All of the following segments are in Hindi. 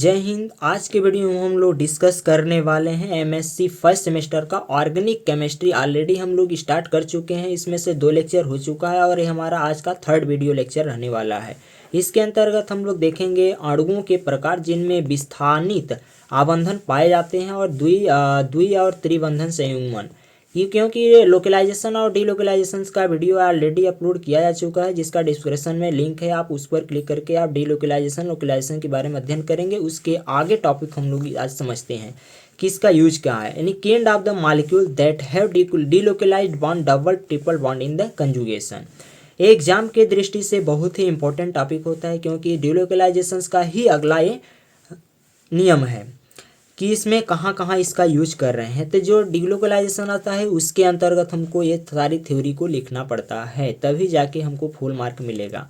जय हिंद। आज के वीडियो में हम लोग डिस्कस करने वाले हैं एमएससी फर्स्ट सेमेस्टर का ऑर्गेनिक केमिस्ट्री। ऑलरेडी हम लोग स्टार्ट कर चुके हैं, इसमें से 2 लेक्चर हो चुका है और ये हमारा आज का 3rd वीडियो लेक्चर रहने वाला है। इसके अंतर्गत हम लोग देखेंगे अणुओं के प्रकार जिनमें विस्थानित आबंधन पाए जाते हैं और द्वि और त्रिबंधन संयुग्मन। ये क्योंकि लोकलाइजेशन और डीलोकलाइजेशन का वीडियो ऑलरेडी अपलोड किया जा चुका है, जिसका डिस्क्रिप्शन में लिंक है, आप उस पर क्लिक करके आप डीलोकलाइजेशन लोकलाइजेशन के बारे में अध्ययन करेंगे। उसके आगे टॉपिक हम लोग आज समझते हैं कि इसका यूज क्या है। यानी kind of the molecule that have delocalised bond, double triple bond in the conjugation. Exam के दृष्टि से बहुत ही इंपॉर्टेंट टॉपिक होता है, क्योंकि डीलोकलाइजेशन का ही अगला ये नियम है कि इसमें कहाँ कहाँ इसका यूज कर रहे हैं। तो जो डीलोकलाइजेशन आता है उसके अंतर्गत हमको ये सारी थ्योरी को लिखना पड़ता है, तभी जाके हमको फुल मार्क मिलेगा।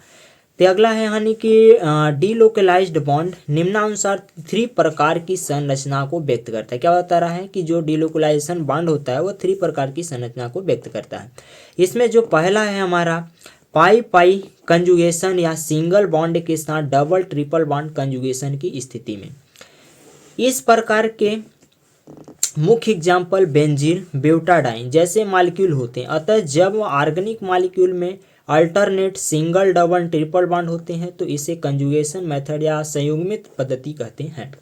तो अगला है यानी कि डीलोकलाइज्ड बॉन्ड निम्नानुसार 3 प्रकार की संरचना को व्यक्त करता है। क्या बता रहा है कि जो डीलोकलाइजेशन बॉन्ड होता है वो 3 प्रकार की संरचना को व्यक्त करता है। इसमें जो पहला है हमारा पाई पाई कंजुगेशन या सिंगल बॉन्ड के साथ डबल ट्रिपल बॉन्ड कंजुगेशन की स्थिति में। इस प्रकार के मुख्य एग्जाम्पल बेंजीन, ब्यूटाडाइन जैसे मॉलिक्यूल होते हैं। अतः जब ऑर्गेनिक मॉलिक्यूल में alternate single double triple bond होते हैं तो इसे कंजुगेशन मेथड या संयुग्मित पद्धति कहते हैं।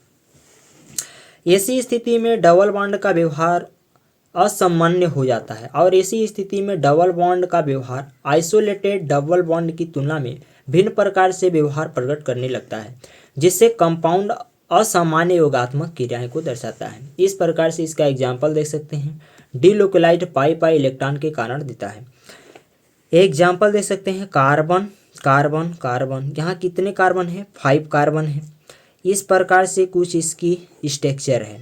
ऐसी स्थिति में डबल बॉन्ड का व्यवहार असामान्य हो जाता है और ऐसी स्थिति में डबल बॉन्ड का व्यवहार आइसोलेटेड डबल बॉन्ड की तुलना में भिन्न प्रकार से व्यवहार प्रकट करने लगता है, जिससे कंपाउंड असामान्य योगात्मक क्रियाएं को दर्शाता है। इस प्रकार से इसका एग्जाम्पल देख सकते हैं। डीलोकलाइज्ड पाई पाई इलेक्ट्रॉन के कारण देता है। एग्जाम्पल देख सकते हैं कार्बन कार्बन कार्बन, यहाँ कितने कार्बन है? 5 कार्बन है। इस प्रकार से कुछ इसकी स्ट्रक्चर है।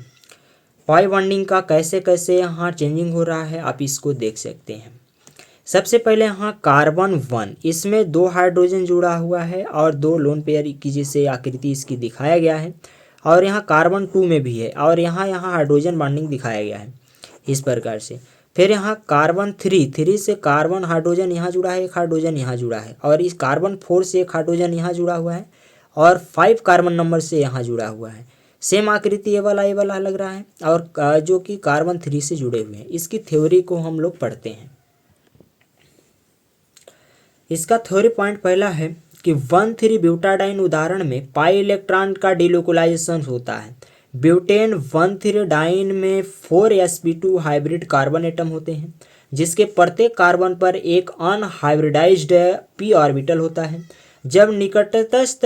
पाई बॉन्डिंग का कैसे कैसे यहाँ चेंजिंग हो रहा है आप इसको देख सकते हैं। सबसे पहले यहाँ कार्बन 1, इसमें 2 हाइड्रोजन जुड़ा हुआ है और 2 लोन पेयर की जैसे आकृति इसकी दिखाया गया है। और यहाँ कार्बन 2 में भी है और यहाँ हाइड्रोजन बॉन्डिंग दिखाया गया है इस प्रकार से। फिर यहाँ कार्बन 3 से कार्बन हाइड्रोजन यहाँ जुड़ा है, एक हाइड्रोजन यहाँ जुड़ा है और इस कार्बन 4 से एक हाइड्रोजन यहाँ जुड़ा हुआ है और 5 कार्बन नंबर से यहाँ जुड़ा हुआ है। सेम आकृति ये वाला लग रहा है और जो कि कार्बन 3 से जुड़े हुए हैं। इसकी थ्योरी को हम लोग पढ़ते हैं। इसका थ्योरी पॉइंट पहला है कि 1,3 ब्यूटाडाइन उदाहरण में पाई इलेक्ट्रॉन का डीलोकलाइजेशन होता है। ब्यूटेन 1,3 डाइन में 4 sp2 हाइब्रिड कार्बन एटम होते हैं, जिसके प्रत्येक कार्बन पर एक अनहाइब्रिडाइज्ड p ऑर्बिटल होता है। जब निकटस्थ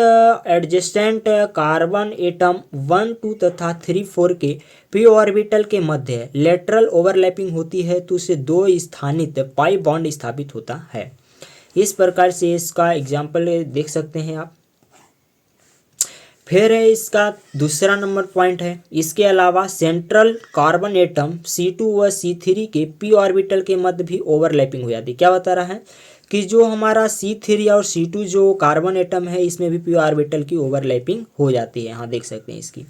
एडजेसेंट कार्बन एटम 1, 2 तथा 3, 4 के p ऑर्बिटल के मध्य लेटरल ओवरलैपिंग होती है तो उसे 2 स्थानित पाई बॉन्ड स्थापित होता है। इस प्रकार से इसका एग्जाम्पल देख सकते हैं आप। फिर है इसका दूसरा नंबर पॉइंट है, इसके अलावा सेंट्रल कार्बन एटम C2 व C3 के p ऑर्बिटल के मध्य भी ओवरलैपिंग हो जाती है। क्या बता रहा है कि जो हमारा C3 और C2 जो कार्बन एटम है इसमें भी p ऑर्बिटल की ओवरलैपिंग हो जाती है, यहाँ देख सकते हैं इसकी।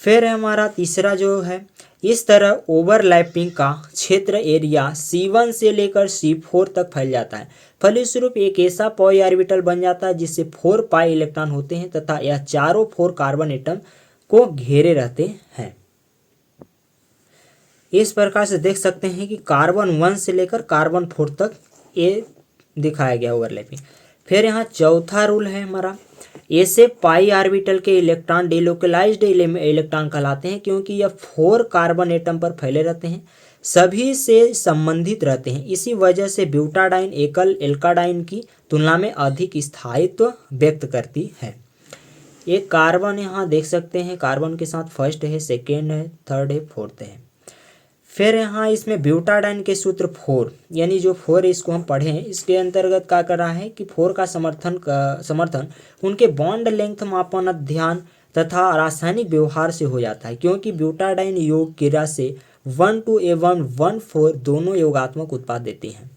फिर है हमारा तीसरा जो है, इस तरह ओवरलैपिंग का क्षेत्र एरिया C1 से लेकर C4 तक फैल जाता है। फलस्वरूप एक ऐसा पाई ऑर्बिटल बन जाता है जिससे 4 पाई इलेक्ट्रॉन होते हैं तथा यह चारों 4 कार्बन एटम को घेरे रहते हैं। इस प्रकार से देख सकते हैं कि कार्बन 1 से लेकर कार्बन 4 तक ये दिखाया गया ओवरलैपिंग। फिर यहाँ चौथा रूल है हमारा, ऐसे पाई ऑर्बिटल के इलेक्ट्रॉन डीलोकलाइज्ड इलेक्ट्रॉन कहलाते हैं, क्योंकि यह 4 कार्बन एटम पर फैले रहते हैं, सभी से संबंधित रहते हैं। इसी वजह से ब्यूटाडाइन एकल एल्काडाइन की तुलना में अधिक स्थायित्व व्यक्त करती है। एक कार्बन यहाँ देख सकते हैं, कार्बन के साथ फर्स्ट है, सेकेंड है, थर्ड है, फोर्थ है। फिर यहाँ इसमें ब्यूटाडाइन के सूत्र 4, यानी जो 4 इसको हम पढ़े हैं, इसके अंतर्गत क्या कर रहा है कि 4 का समर्थन उनके बॉन्ड लेंथ मापन अध्ययन तथा रासायनिक व्यवहार से हो जाता है, क्योंकि ब्यूटाडाइन योग क्रिया से 1,2,A1,1,4 दोनों योगात्मक उत्पाद देते हैं।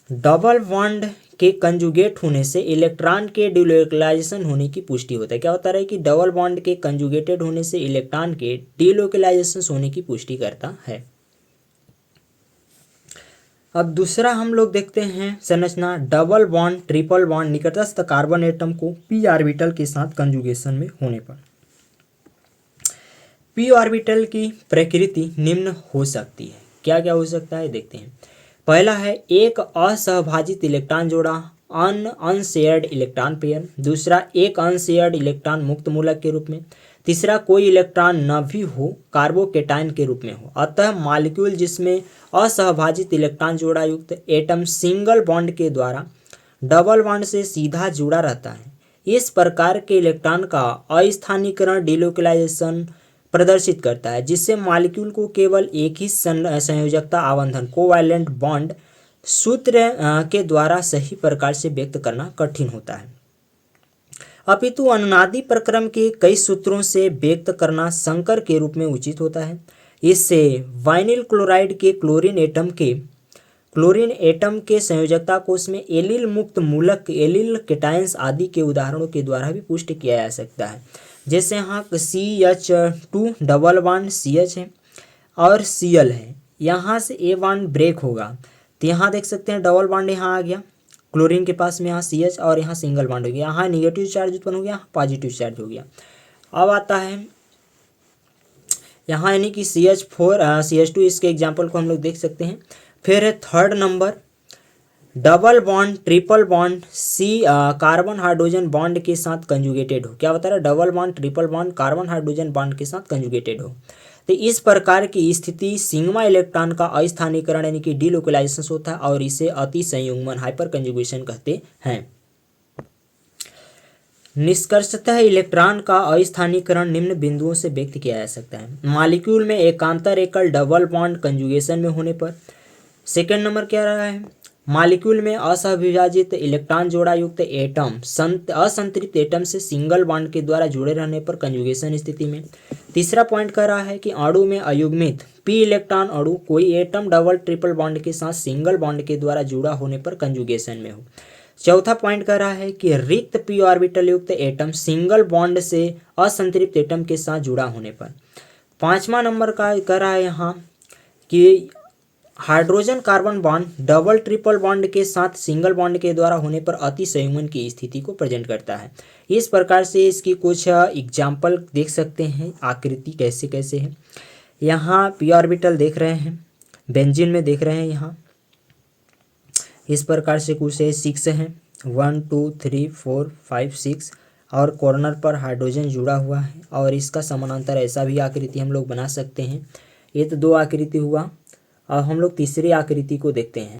डबल बॉन्ड के कंजुगेट होने से इलेक्ट्रॉन के डीलोकलाइजेशन होने की पुष्टि होता है। क्या होता है कि डबल बॉन्ड के कंजुगेटेड होने से इलेक्ट्रॉन के डीलोकलाइजेशन होने की पुष्टि करता है। अब दूसरा हम लोग देखते हैं संरचना डबल बॉन्ड ट्रिपल बॉन्ड निकटस्थ कार्बन एटम को पी ऑर्बिटल के साथ कंजुगेशन में होने पर। पी ऑर्बिटल की प्रकृति निम्न हो सकती है। क्या क्या हो सकता है देखते हैं। पहला है एक असहभाजित इलेक्ट्रॉन जोड़ा अनशेयर्ड इलेक्ट्रॉन पेयर। दूसरा एक अनशेयर्ड इलेक्ट्रॉन मुक्त मूलक के रूप में। तीसरा कोई इलेक्ट्रॉन न भी हो कार्बोकेटाइन के रूप में हो। अतः मॉलिक्यूल जिसमें असहभाजित इलेक्ट्रॉन जोड़ा युक्त एटम सिंगल बॉन्ड के द्वारा डबल बॉन्ड से सीधा जुड़ा रहता है, इस प्रकार के इलेक्ट्रॉन का अस्थानीकरण डिलोकलाइजेशन प्रदर्शित करता है, जिससे मॉलिक्यूल को केवल एक ही संयोजकता आबंधन कोवैलेंट बॉन्ड सूत्र के द्वारा सही प्रकार से व्यक्त करना कठिन होता है, अपितु अनुनादी प्रक्रम के कई सूत्रों से व्यक्त करना संकर के रूप में उचित होता है। इससे वाइनिल क्लोराइड के क्लोरीन एटम के संयोजकता कोष में एलिल मुक्त मूलक एलिल केटाइंस आदि के उदाहरणों के द्वारा भी पुष्ट किया जा सकता है। जैसे यहाँ CH2 डबल बॉन्ड CH है और Cl है, यहाँ से A बॉन्ड ब्रेक होगा तो यहाँ देख सकते हैं डबल बॉन्ड यहाँ आ गया क्लोरीन के पास में, यहाँ CH और यहाँ सिंगल बॉन्ड हो गया, यहाँ निगेटिव चार्ज उत्पन्न हो गया, यहाँ पॉजिटिव चार्ज हो गया। अब आता है यहाँ यानी कि CH2 इसके एग्जाम्पल को हम लोग देख सकते हैं। फिर है third number double bond triple bond carbon hydrogen bond के साथ कंजुगेटेड हो। क्या बता रहा है, double bond triple bond carbon hydrogen bond के साथ कंजुगेटेड हो। तो इस प्रकार की स्थिति सिग्मा इलेक्ट्रॉन का अस्थानीकरण यानी कि डिलोकलाइजेशन होता है और इसे अति संयुग्मन हाइपर कंजुगेशन कहते हैं। निष्कर्षतः इलेक्ट्रॉन का अस्थानीकरण निम्न बिंदुओं से व्यक्त किया जा सकता है। मॉलिक्यूल में एकांतर एकल डबल बॉन्ड कंजुगेशन में होने पर। सेकेंड नंबर क्या रहा है, मॉलिक्यूल में असहविभाजित इलेक्ट्रॉन जोड़ा युक्त एटम असंतृप्त एटम से सिंगल बॉन्ड के द्वारा जुड़े रहने पर कंजुगेशन स्थिति में। तीसरा पॉइंट कह रहा है कि अणु में अयुग्मित पी इलेक्ट्रॉन अणु कोई एटम डबल ट्रिपल बॉन्ड के साथ सिंगल बॉन्ड के द्वारा जुड़ा होने पर कंजुगेशन में हो। चौथा पॉइंट कह रहा है कि रिक्त पी ऑर्बिटल युक्त एटम सिंगल बॉन्ड से असंतृप्त एटम के साथ जुड़ा होने पर। पांचवा नंबर का कह रहा है यहाँ कि hydrogen carbon bond double triple bond के साथ सिंगल बॉन्ड के द्वारा होने पर अति संयुग्मन की स्थिति को प्रेजेंट करता है। इस प्रकार से इसकी कुछ एग्जाम्पल देख सकते हैं, आकृति कैसे कैसे है। यहाँ पी ऑर्बिटल देख रहे हैं, बेंजीन में देख रहे हैं, यहाँ इस प्रकार से कुछ है 6 हैं 1 2 3 4 5 6 और कॉर्नर पर हाइड्रोजन जुड़ा हुआ है और इसका समानांतर ऐसा भी आकृति हम लोग बना सकते हैं। ये तो 2 आकृति हुआ और हम लोग तीसरी आकृति को देखते हैं।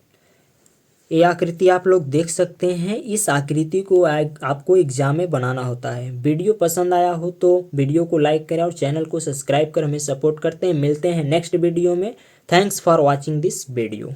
ये आकृति आप लोग देख सकते हैं। इस आकृति को आपको एग्जाम में बनाना होता है। वीडियो पसंद आया हो तो वीडियो को लाइक करें और चैनल को सब्सक्राइब कर हमें सपोर्ट करते हैं। मिलते हैं नेक्स्ट वीडियो में। Thanks for watching this video.